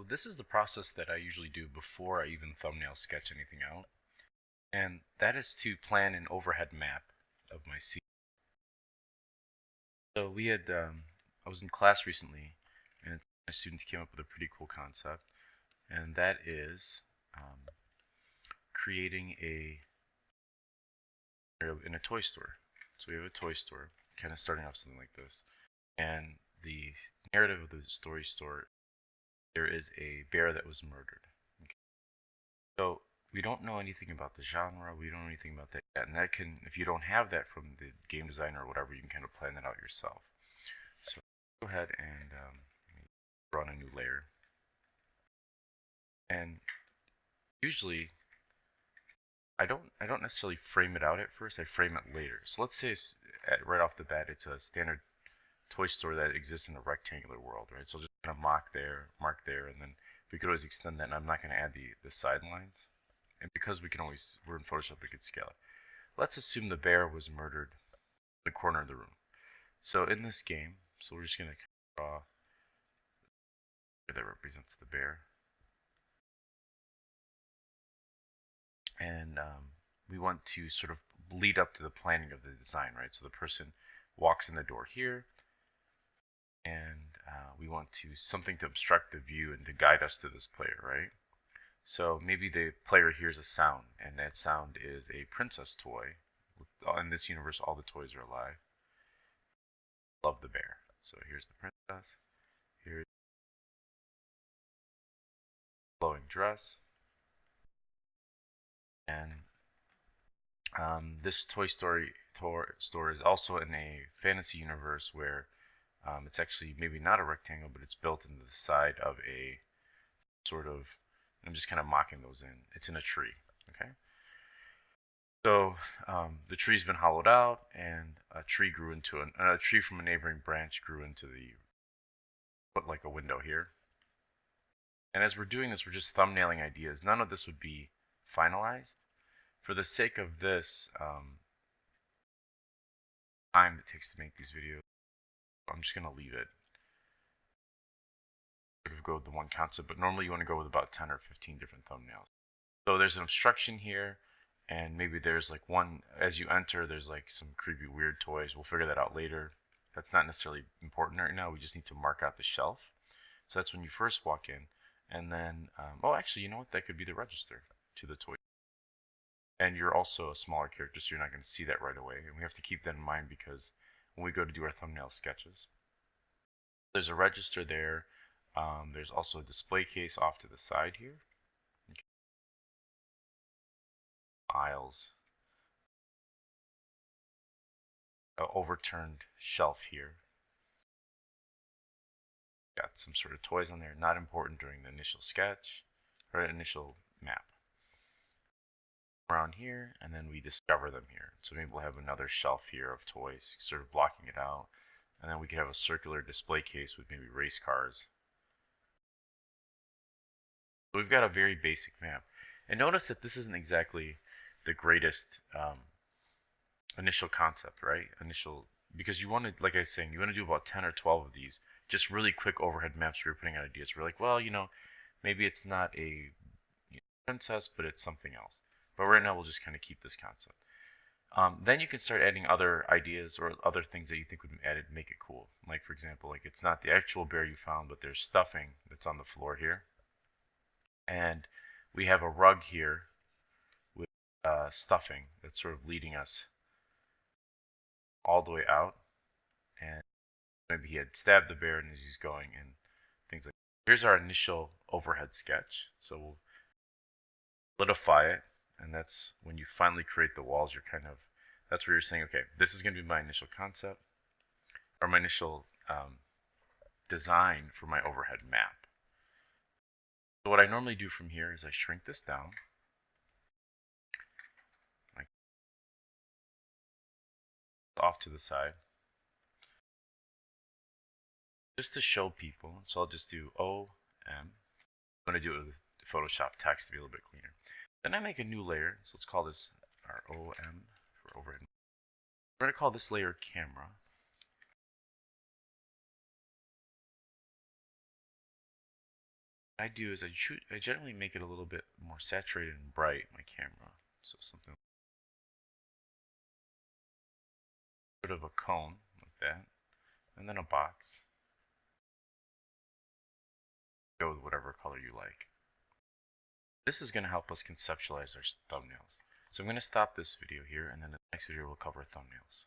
this is the process that I usually do before I even thumbnail sketch anything out, and that is to plan an overhead map of my scene. So I was in class recently, and my students came up with a pretty cool concept, and that is creating in a toy store. So we have a toy store, kind of starting off something like this, and the narrative of the store, there is a bear that was murdered. Okay. So we don't know anything about the genre. We don't know anything about that yet. And that can, if you don't have that from the game designer or whatever, you can kind of plan that out yourself. So go ahead and run a new layer. And usually, I don't necessarily frame it out at first. I frame it later. So let's say right off the bat, it's a standard toy store that exists in a rectangular world, right? So just kind of mark there, and then we could always extend that. And I'm not going to add the sidelines. And because we're in Photoshop, we could scale it. Let's assume the bear was murdered in the corner of the room. So in this game, so we're just going to draw that represents the bear. And we want to sort of lead up to the planning of the design, right? So the person walks in the door here, and we want something to obstruct the view and to guide us to this player, right? So maybe the player hears a sound, and that sound is a princess toy. In this universe, all the toys are alive. Love the bear. So here's the princess. Here's the flowing dress. And this Toy Story store is also in a fantasy universe where it's actually maybe not a rectangle, but it's built into the side of a sort of, I'm just kind of mocking those in. It's in a tree, okay? So the tree's been hollowed out, and a tree grew into a tree from a neighboring branch grew into put like a window here. And as we're doing this, we're just thumbnailing ideas. None of this would be finalized. For the sake of this time it takes to make these videos, I'm just going to leave it. Sort of go with the one concept, but normally you want to go with about 10 or 15 different thumbnails. So there's an obstruction here, and maybe there's like one, as you enter, there's like some creepy weird toys. We'll figure that out later. That's not necessarily important right now. We just need to mark out the shelf. So that's when you first walk in. And then, oh, actually, you know what? That could be the register to the toy. And you're also a smaller character, so you're not going to see that right away. And we have to keep that in mind because when we go to do our thumbnail sketches, there's a register there. There's also a display case off to the side here. Okay. Aisles. Overturned shelf here. Got some sort of toys on there, not important during the initial sketch or initial map. Around here, and then we discover them here. So maybe we'll have another shelf here of toys, sort of blocking it out. And then we could have a circular display case with maybe race cars. So we've got a very basic map. And notice that this isn't exactly the greatest initial concept, right? Because you want to, like I was saying, you want to do about 10 or 12 of these, just really quick overhead maps where you're putting out ideas. We're like, well, maybe it's not a princess, but it's something else. But right now we'll just kind of keep this concept. Then you can start adding other ideas or other things that you think would be added make it cool. Like, for example, like it's not the actual bear you found, but there's stuffing that's on the floor here. And we have a rug here with stuffing that's sort of leading us all the way out. And maybe he had stabbed the bear and as he's going and things like that. Here's our initial overhead sketch. So we'll solidify it. And that's when you finally create the walls, that's where you're saying, okay, this is going to be my initial concept or my initial design for my overhead map. So what I normally do from here is I shrink this down. Like off to the side. Just to show people, so I'll just do OM. I'm going to do it with Photoshop text to be a little bit cleaner. Then I make a new layer, so let's call this our OM for overhead. We're going to call this layer camera. What I do is I generally make it a little bit more saturated and bright, my camera. So something sort of a cone like that, and then a box. Go with whatever color you like. This is going to help us conceptualize our thumbnails. So I'm going to stop this video here, and then the next video will cover thumbnails.